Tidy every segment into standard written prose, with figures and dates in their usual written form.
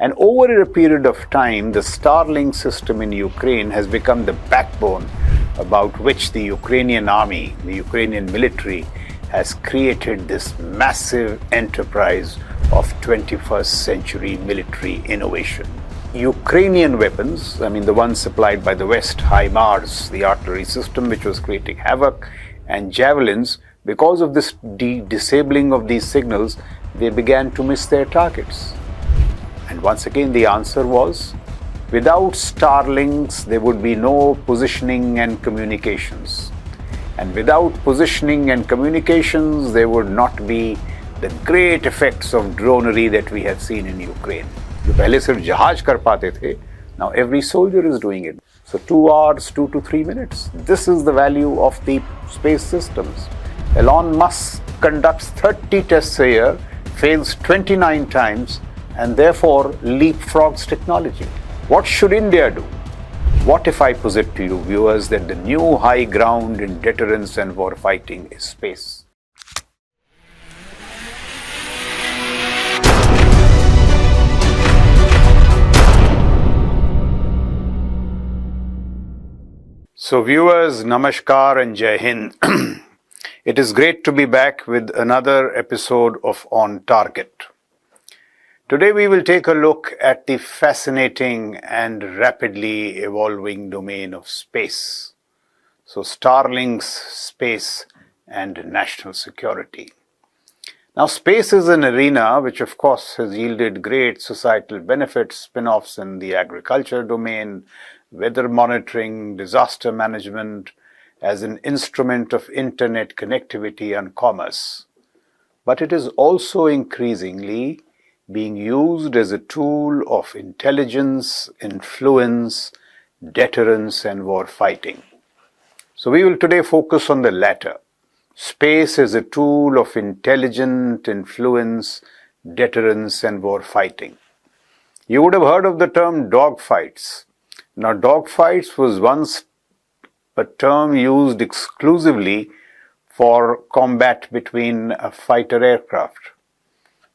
And over a period of time, the Starlink system in Ukraine has become the backbone about which the Ukrainian army, the Ukrainian military, has created this massive enterprise of 21st century military innovation. Ukrainian weapons, the ones supplied by the West, HIMARs, the artillery system which was creating havoc, and Javelins, because of this disabling of these signals, they began to miss their targets. And once again, the answer was, without Starlinks, there would be no positioning and communications. And without positioning and communications, there would not be the great effects of dronery that we have seen in Ukraine. जो पहले सिर्फ जहाज कर पाते थे, now every soldier is doing it. So 2 hours, 2 to 3 minutes. This is the value of the space systems. Elon Musk conducts 30 tests a year, fails 29 times, and therefore leapfrogs technology. What should India do? What if I posit to you, viewers, that the new high ground in deterrence and war fighting is space? So viewers, Namaskar and Jai Hind. It is great to be back with another episode of On Target. Today we will take a look at the fascinating and rapidly evolving domain of space. So Starlinks, space and national security. Now space is an arena which of course has yielded great societal benefits, spin-offs in the agriculture domain, weather monitoring, disaster management, as an instrument of internet connectivity and commerce. But it is also increasingly being used as a tool of intelligence, influence, deterrence and war fighting. So we will today focus on the latter. Space is a tool of intelligent influence, deterrence and war fighting. You would have heard of the term dogfights. Now, dogfights was once a term used exclusively for combat between fighter aircraft.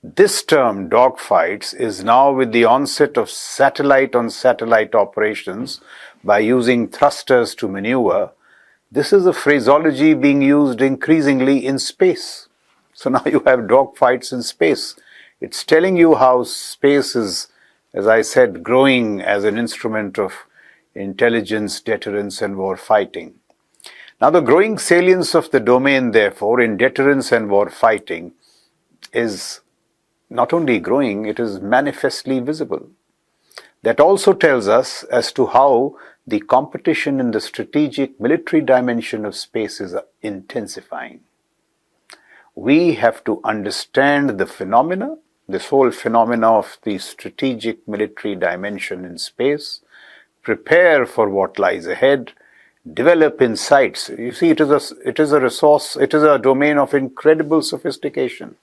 This term, dogfights, is now with the onset of satellite-on-satellite operations by using thrusters to maneuver. This is a phraseology being used increasingly in space. So now you have dogfights in space. It's telling you how space is, as I said, growing as an instrument of intelligence, deterrence and war fighting. Now the growing salience of the domain, therefore, in deterrence and war fighting is not only growing, it is manifestly visible. That also tells us as to how the competition in the strategic military dimension of space is intensifying. We have to understand the phenomena, this whole phenomena of the strategic military dimension in space, prepare for what lies ahead, develop insights. You see, it is a resource, it is a domain of incredible sophistication.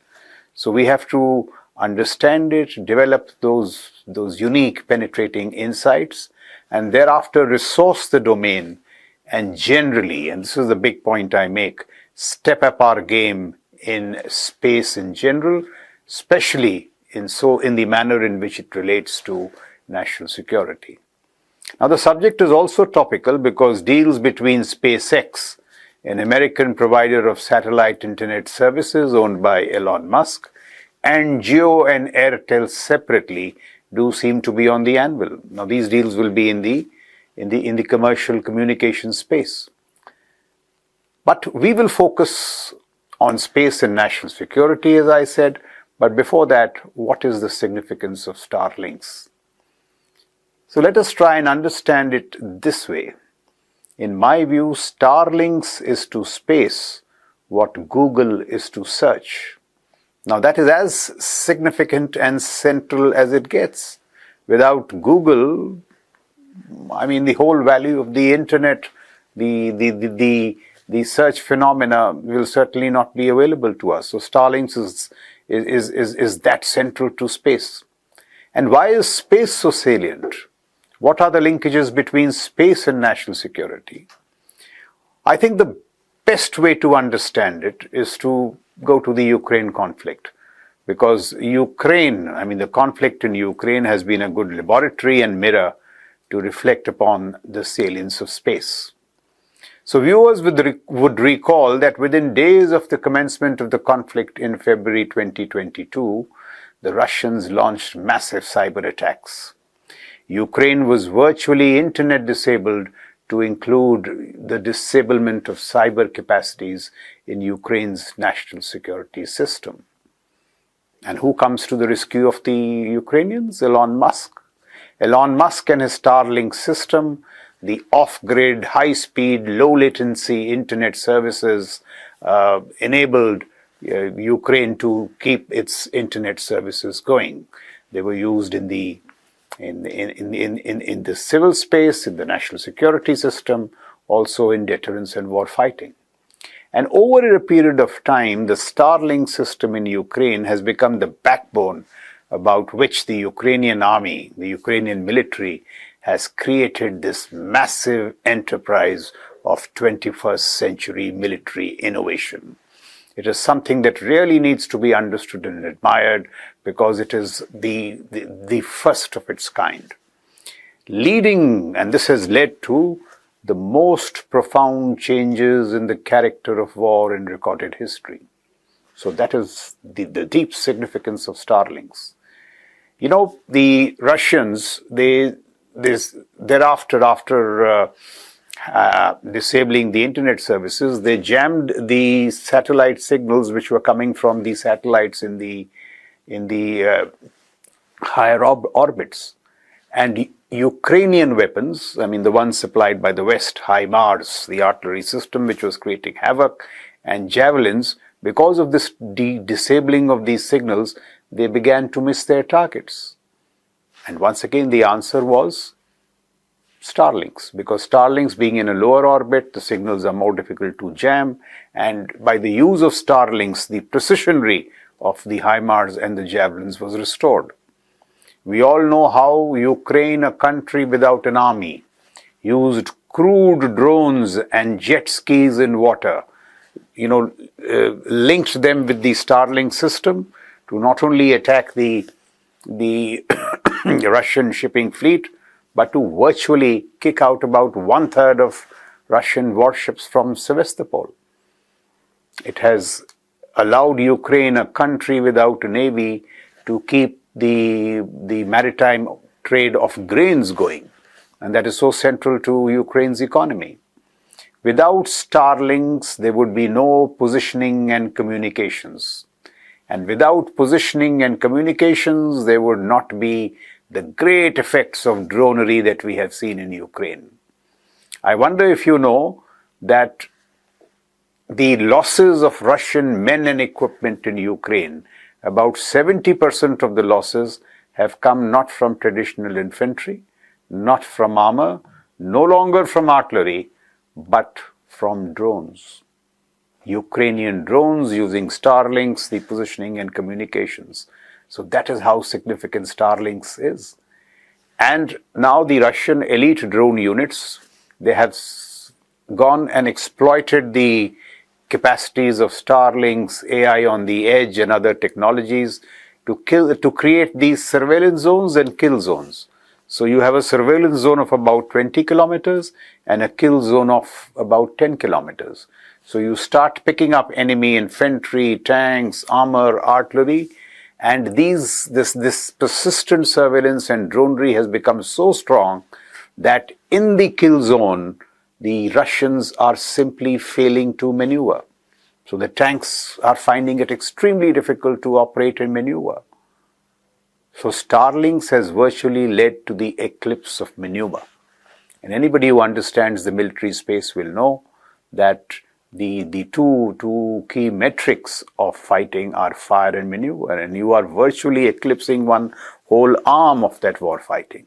So we have to understand it, develop those unique penetrating insights, and thereafter resource the domain and generally, and this is the big point I make, step up our game in space in general, especially in the manner in which it relates to national security. Now the subject is also topical because deals between SpaceX, an American provider of satellite internet services owned by Elon Musk, and Jio and Airtel separately do seem to be on the anvil. Now these deals will be in the commercial communication space. But we will focus on space and national security, as I said. But before that, what is the significance of Starlinks? So let us try and understand it this way. In my view, Starlinks is to space what Google is to search. Now that is as significant and central as it gets. Without Google, the whole value of the internet, the search phenomena will certainly not be available to us. So Starlinks is that central to space. And why is space so salient? What are the linkages between space and national security? I think the best way to understand it is to go to the Ukraine conflict. because the conflict in Ukraine has been a good laboratory and mirror to reflect upon the salience of space. So viewers would recall that within days of the commencement of the conflict in February 2022, the Russians launched massive cyber attacks. Ukraine was virtually internet disabled, to include the disablement of cyber capacities in Ukraine's national security system. And who comes to the rescue of the Ukrainians? Elon Musk. Elon Musk and his Starlink system, the off-grid, high-speed, low-latency internet services enabled Ukraine to keep its internet services going. They were used in the civil space, in the national security system, also in deterrence and war fighting. And over a period of time, the Starlink system in Ukraine has become the backbone about which the Ukrainian army, the Ukrainian military, has created this massive enterprise of 21st century military innovation. It is something that really needs to be understood and admired because it is the first of its kind. And this has led to the most profound changes in the character of war in recorded history. So that is the deep significance of Starlinks. The Russians, after disabling the internet services, they jammed the satellite signals which were coming from the satellites in the higher orbits. And Ukrainian weapons, the ones supplied by the West, HIMARS, the artillery system which was creating havoc, and Javelins, because of this disabling of these signals, they began to miss their targets. And once again, the answer was Starlinks, because Starlinks being in a lower orbit, the signals are more difficult to jam, and by the use of Starlinks, the precisionry of the HIMARS and the Javelins was restored. We all know how Ukraine, a country without an army, used crude drones and jet skis in water, linked them with the Starlink system to not only attack the Russian shipping fleet, but to virtually kick out about 1/3 of Russian warships from Sevastopol. It has allowed Ukraine, a country without a navy, to keep the maritime trade of grains going. And that is so central to Ukraine's economy. Without Starlinks, there would be no positioning and communications. And without positioning and communications, there would not be the great effects of dronery that we have seen in Ukraine. I wonder if you know that the losses of Russian men and equipment in Ukraine, about 70% of the losses have come not from traditional infantry, not from armor, no longer from artillery, but from drones. Ukrainian drones using Starlinks, the positioning and communications. So that is how significant Starlinks is. And now the Russian elite drone units, they have gone and exploited the capacities of Starlinks, AI on the edge and other technologies to create these surveillance zones and kill zones. So you have a surveillance zone of about 20 kilometers and a kill zone of about 10 kilometers. So you start picking up enemy infantry, tanks, armor, artillery, and this persistent surveillance and dronery has become so strong that in the kill zone, the Russians are simply failing to maneuver. So the tanks are finding it extremely difficult to operate and maneuver. So Starlinks has virtually led to the eclipse of maneuver. And anybody who understands the military space will know that the two key metrics of fighting are fire and maneuver, and you are virtually eclipsing one whole arm of that war fighting.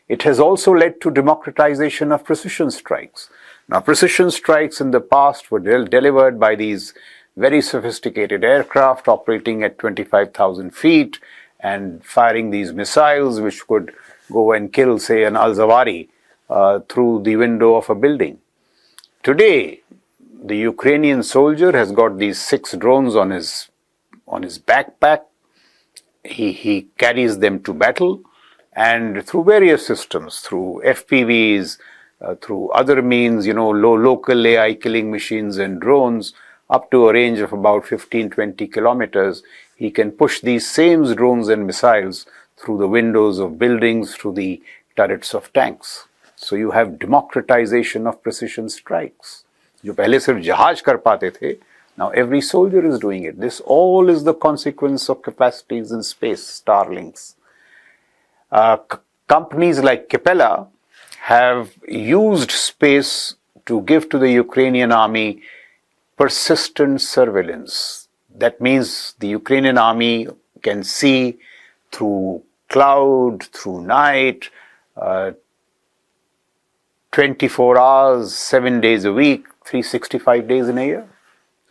It has also led to democratization of precision strikes. Now, precision strikes in the past were delivered by these very sophisticated aircraft operating at 25,000 feet and firing these missiles which could go and kill, say, an Zawahiri through the window of a building. Today, the Ukrainian soldier has got these 6 drones on his backpack, he carries them to battle, and through various systems, through FPVs, through other means, local AI killing machines and drones, up to a range of about 15-20 kilometers, he can push these same drones and missiles through the windows of buildings, through the turrets of tanks. So you have democratization of precision strikes. जो पहले सिर्फ जहाज कर पाते थे, now every soldier is doing it. This all is the consequence of capacities in space, Starlinks. Companies like Capella have used space to give to the Ukrainian army persistent surveillance. That means the Ukrainian army can see through cloud, through night, 24 hours, 7 days a week, 365 days in a year.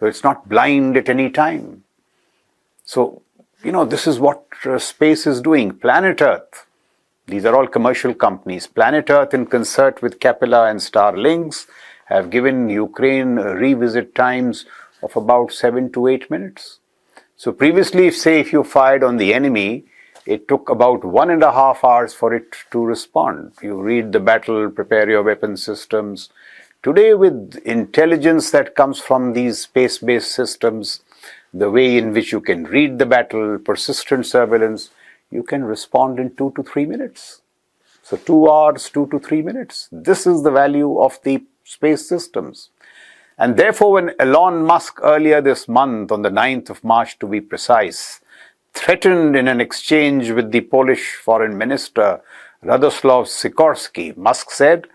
So it's not blind at any time. So, this is what space is doing. Planet Earth, these are all commercial companies. Planet Earth, in concert with Capella and Starlinks, have given Ukraine revisit times of about 7 to 8 minutes. So previously, if you fired on the enemy, it took about 1.5 hours for it to respond. You read the battle, prepare your weapon systems. Today, with intelligence that comes from these space-based systems, the way in which you can read the battle, persistent surveillance, you can respond in 2 to 3 minutes. So 2 hours, 2 to 3 minutes. This is the value of the space systems. And therefore, when Elon Musk earlier this month, on the 9th of March to be precise, threatened in an exchange with the Polish foreign minister, Radoslaw Sikorski, Musk said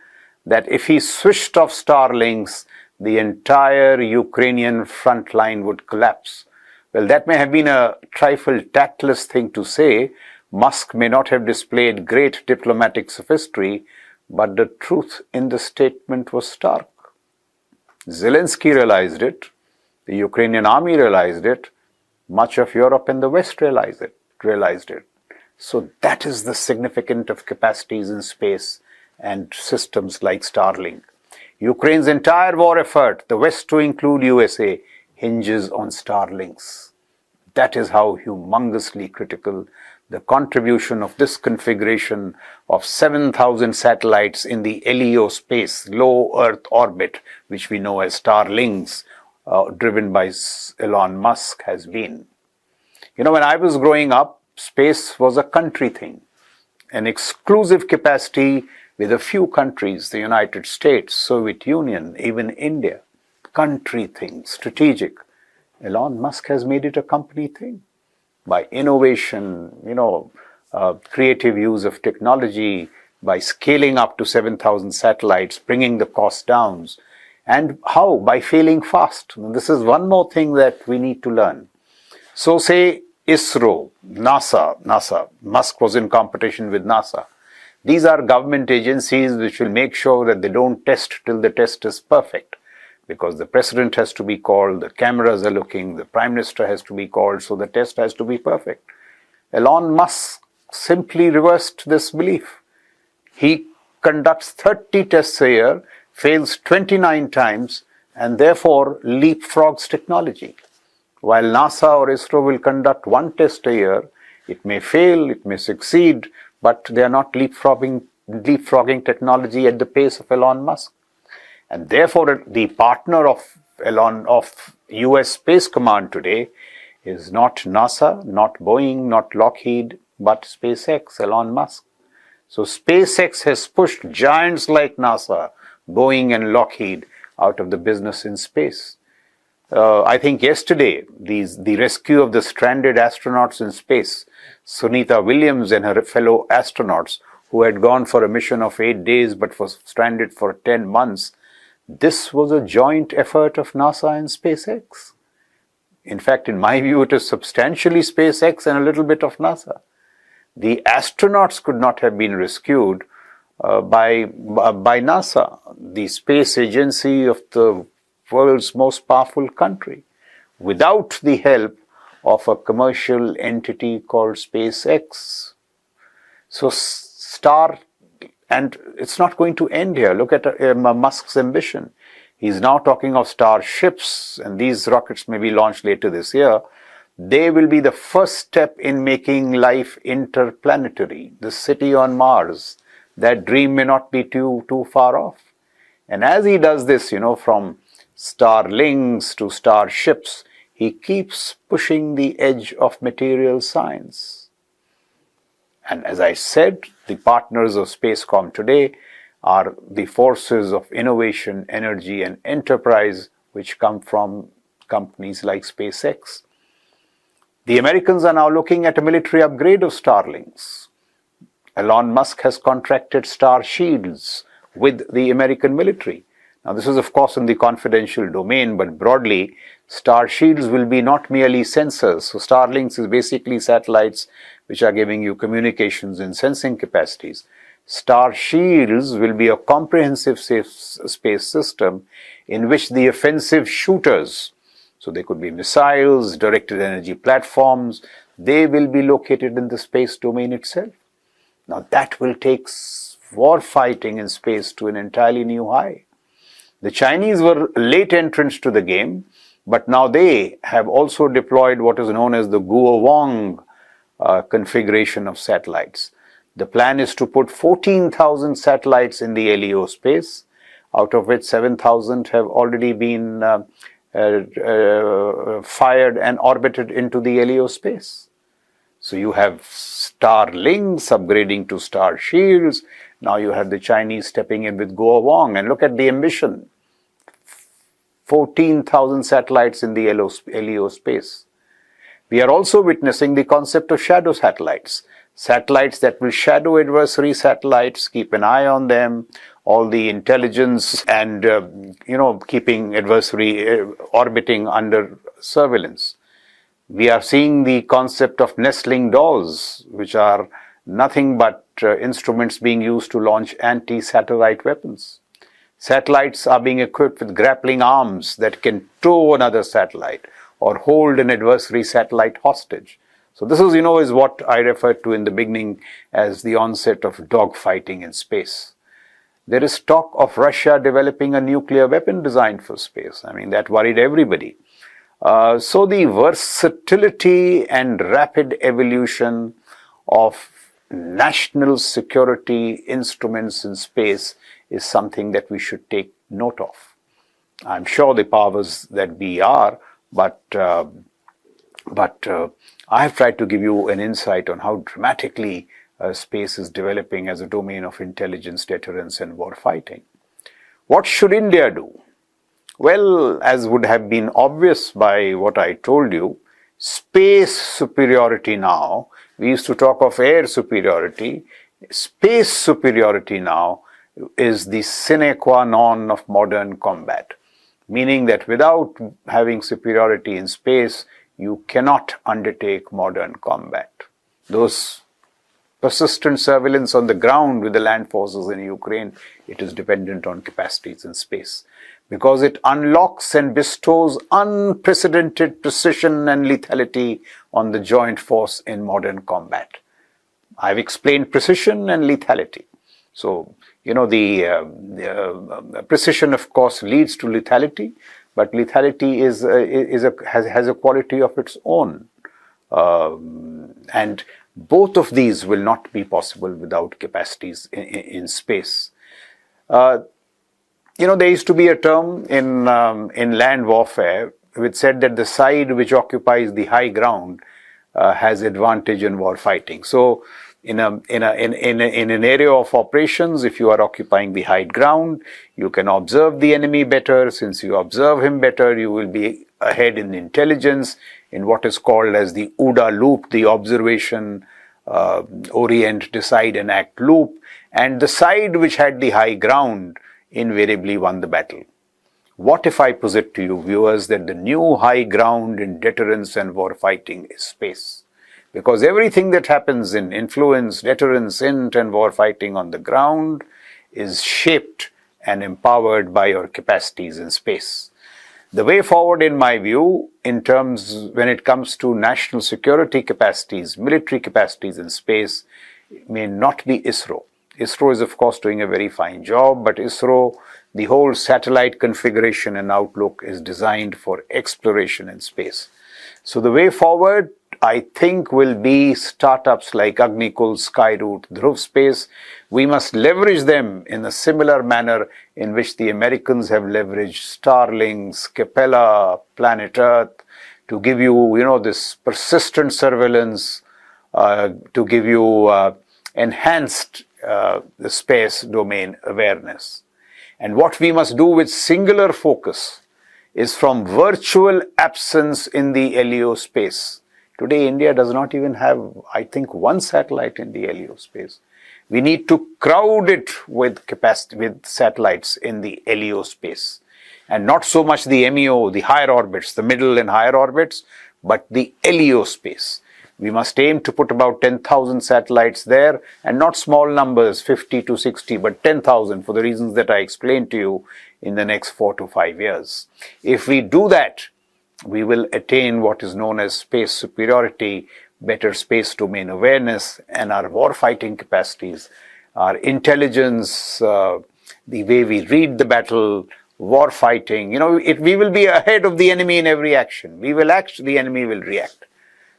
that if he switched off Starlinks, the entire Ukrainian front line would collapse. Well, that may have been a trifle tactless thing to say. Musk may not have displayed great diplomatic sophistry, but the truth in the statement was stark. Zelensky realized it, the Ukrainian army realized it, much of Europe and the West realized it. So that is the significance of capacities in space and systems like Starlink. Ukraine's entire war effort, the West to include USA, hinges on Starlinks. That is how humongously critical the contribution of this configuration of 7,000 satellites in the LEO space, low Earth orbit, which we know as Starlinks, driven by Elon Musk, has been. When I was growing up, space was a country thing, an exclusive capacity with a few countries, the United States, Soviet Union, even India. Country thing, strategic. Elon Musk has made it a company thing. By innovation, creative use of technology, by scaling up to 7,000 satellites, bringing the cost down. And how? By failing fast. And this is one more thing that we need to learn. So say ISRO, NASA, Musk was in competition with NASA. These are government agencies which will make sure that they don't test till the test is perfect. Because the president has to be called, the cameras are looking, the prime minister has to be called, so the test has to be perfect. Elon Musk simply reversed this belief. He conducts 30 tests a year, fails 29 times, and therefore leapfrogs technology. While NASA or ISRO will conduct 1 test a year, it may fail, it may succeed, but they are not leapfrogging technology at the pace of Elon Musk. And therefore, the partner of US Space Command today is not NASA, not Boeing, not Lockheed, but SpaceX, Elon Musk. So SpaceX has pushed giants like NASA, Boeing and Lockheed out of the business in space. I think yesterday, the rescue of the stranded astronauts in space, Sunita Willaims and her fellow astronauts who had gone for a mission of 8 days but was stranded for 10 months, this was a joint effort of NASA and SpaceX. In fact, in my view, it is substantially SpaceX and a little bit of NASA. The astronauts could not have been rescued by NASA, the space agency of the world's most powerful country, without the help of a commercial entity called SpaceX. So and it's not going to end here. Look at Musk's ambition. He's now talking of starships, and these rockets may be launched later this year. They will be the first step in making life interplanetary, the city on Mars. That dream may not be too far off. And as he does this, from Starlinks to starships, he keeps pushing the edge of material science. And as I said, the partners of Spacecom today are the forces of innovation, energy, and enterprise which come from companies like SpaceX. The Americans are now looking at a military upgrade of Starlinks. Elon Musk has contracted star shields with the American military. Now, this is of course in the confidential domain, but broadly, star shields will be not merely sensors. So Starlinks is basically satellites which are giving you communications and sensing capacities. Star shields will be a comprehensive space system in which the offensive shooters, so they could be missiles, directed energy platforms, they will be located in the space domain itself. Now that will take war fighting in space to an entirely new high. The Chinese were late entrants to the game, but now they have also deployed what is known as the Guowang configuration of satellites. The plan is to put 14,000 satellites in the LEO space, out of which 7,000 have already been fired and orbited into the LEO space. So you have Starlinks upgrading to Star Shields. Now you have the Chinese stepping in with Guowang, and look at the ambition. 14,000 satellites in the LEO space. We are also witnessing the concept of shadow satellites. Satellites that will shadow adversary satellites, keep an eye on them, all the intelligence and, keeping adversary orbiting under surveillance. We are seeing the concept of nestling dolls, which are nothing but instruments being used to launch anti-satellite weapons. Satellites are being equipped with grappling arms that can tow another satellite or hold an adversary satellite hostage. So this is what I referred to in the beginning as the onset of dogfighting in space. There is talk of Russia developing a nuclear weapon designed for space. I mean, that worried everybody. So the versatility and rapid evolution of national security instruments in space is something that we should take note of. I'm sure the powers that be are, but I have tried to give you an insight on how dramatically space is developing as a domain of intelligence, deterrence, and war fighting. What should India do? Well, as would have been obvious by what I told you, space superiority now, we used to talk of air superiority, space superiority now is the sine qua non of modern combat, meaning that without having superiority in space, you cannot undertake modern combat. Those persistent surveillance on the ground with the land forces in Ukraine, it is dependent on capacities in space, because it unlocks and bestows unprecedented precision and lethality on the joint force in modern combat. I've explained precision and lethality. So, the precision, of course, leads to lethality, but lethality has a quality of its own. And both of these will not be possible without capacities in space. There used to be a term in land warfare which said that the side which occupies the high ground has advantage in war fighting. So, in an area of operations, if you are occupying the high ground, you can observe the enemy better. Since you observe him better, you will be ahead in intelligence, in what is called as the OODA loop, the observation, orient, decide and act loop. And the side which had the high ground invariably won the battle. What if I posit to you, viewers, that the new high ground in deterrence and war fighting is space? Because everything that happens in influence, deterrence, int, and war fighting on the ground is shaped and empowered by your capacities in space. The way forward, in my view, when it comes to national security capacities, military capacities in space, may not be ISRO. ISRO is, of course, doing a very fine job, but ISRO, the whole satellite configuration and outlook is designed for exploration in space. So the way forward, I think, will be startups like Agnikul, Skyroot, Dhruv Space. We must leverage them in a similar manner in which the Americans have leveraged Starlinks, Capella, Planet Earth, to give you, this persistent surveillance, to give you enhanced the space domain awareness. And what we must do with singular focus is from virtual absence in the LEO space. Today, India does not even have, I think, one satellite in the LEO space. We need to crowd it with capacity, with satellites in the LEO space. And not so much the MEO, the higher orbits, the middle and higher orbits, but the LEO space. We must aim to put about 10,000 satellites there, and not small numbers, 50 to 60, but 10,000 for the reasons that I explained to you in the next 4 to 5 years. If we do that, we will attain what is known as space superiority, better space domain awareness, and our war-fighting capacities, our intelligence, the way we read the battle, war fighting, we will be ahead of the enemy in every action. We will act, the enemy will react.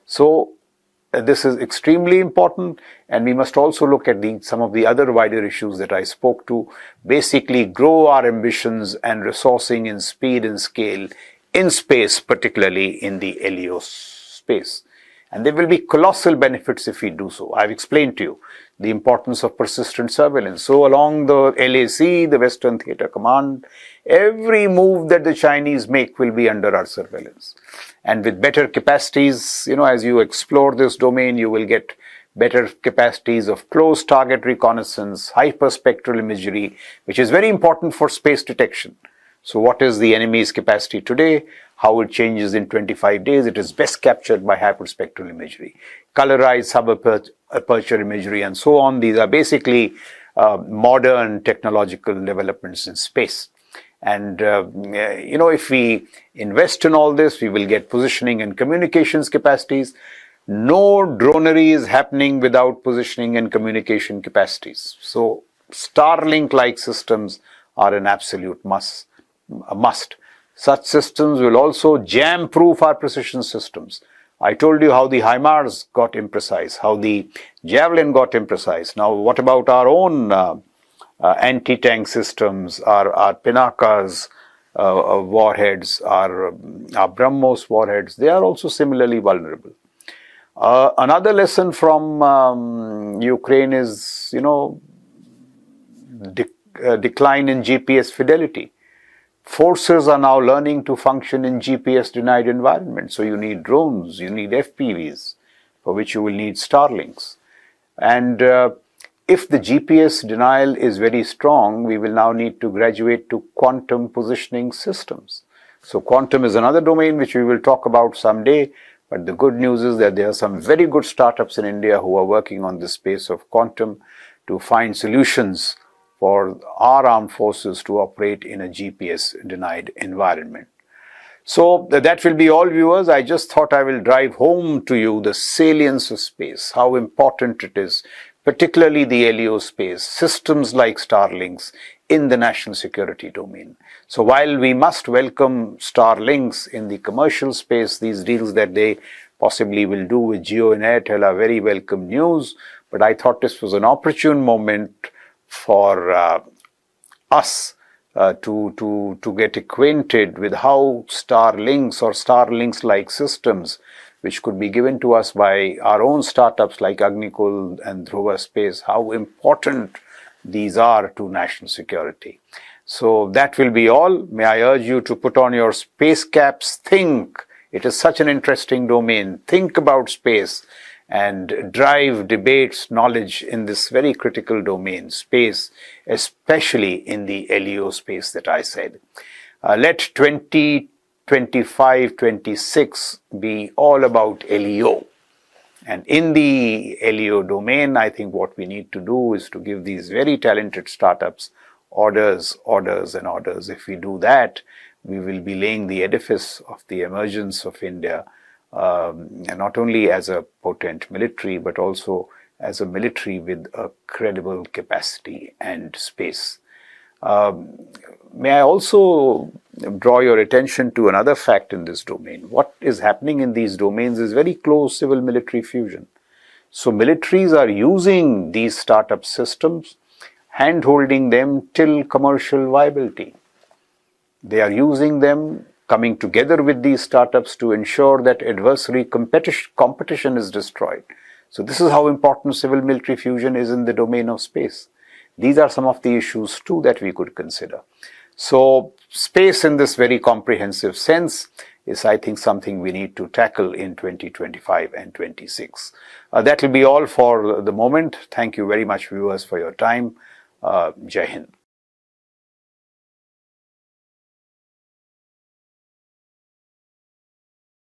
So this is extremely important, and we must also look at some of the other wider issues that I spoke to. Basically, grow our ambitions and resourcing in speed and scale in space, particularly in the LEO space. And there will be colossal benefits if we do so. I've explained to you the importance of persistent surveillance. So along the LAC, the Western Theatre Command, every move that the Chinese make will be under our surveillance. And with better capacities, as you explore this domain, you will get better capacities of close target reconnaissance, hyperspectral imagery, which is very important for space detection. So what is the enemy's capacity today? How it changes in 25 days? It is best captured by hyperspectral imagery, colorized subaperture imagery, and so on. These are basically modern technological developments in space. And, if we invest in all this, we will get positioning and communications capacities. No dronery is happening without positioning and communication capacities. So Starlink-like systems are an absolute must. Such systems will also jam-proof our precision systems. I told you how the HIMARs got imprecise, how the Javelin got imprecise. Now, what about our own anti-tank systems, our Pinakas warheads, our BrahMos warheads? They are also similarly vulnerable. Another lesson from Ukraine is, decline in GPS fidelity. Forces are now learning to function in GPS-denied environments. So you need drones, you need FPVs, for which you will need Starlinks. And if the GPS denial is very strong, we will now need to graduate to quantum positioning systems. So quantum is another domain which we will talk about someday. But the good news is that there are some very good startups in India who are working on the space of quantum to find solutions for our armed forces to operate in a GPS-denied environment. So that will be all, viewers. I just thought I will drive home to you the salience of space, how important it is, particularly the LEO space, systems like Starlinks in the national security domain. So while we must welcome Starlinks in the commercial space, these deals that they possibly will do with Jio and Airtel are very welcome news, but I thought this was an opportune moment for us to get acquainted with how Starlinks or Starlinks-like systems, which could be given to us by our own startups like Agnikul and Dhruva Space, how important these are to national security. So that will be all. May I urge you to put on your space caps, think. It is such an interesting domain. Think about space and drive debates, knowledge in this very critical domain, space, especially in the LEO space that I said. Let 2025-26 be all about LEO. And in the LEO domain, I think what we need to do is to give these very talented startups orders, orders, and orders. If we do that, we will be laying the edifice of the emergence of India, not only as a potent military, but also as a military with a credible capacity and space. May I also draw your attention to another fact in this domain. What is happening in these domains is very close civil-military fusion. So militaries are using these startup systems, hand-holding them till commercial viability. They are using them, coming together with these startups to ensure that adversary competition is destroyed. So this is how important civil-military fusion is in the domain of space. These are some of the issues too that we could consider. So space in this very comprehensive sense is, I think, something we need to tackle in 2025 and 26. That will be all for the moment. Thank you very much, viewers, for your time. Jai Hind.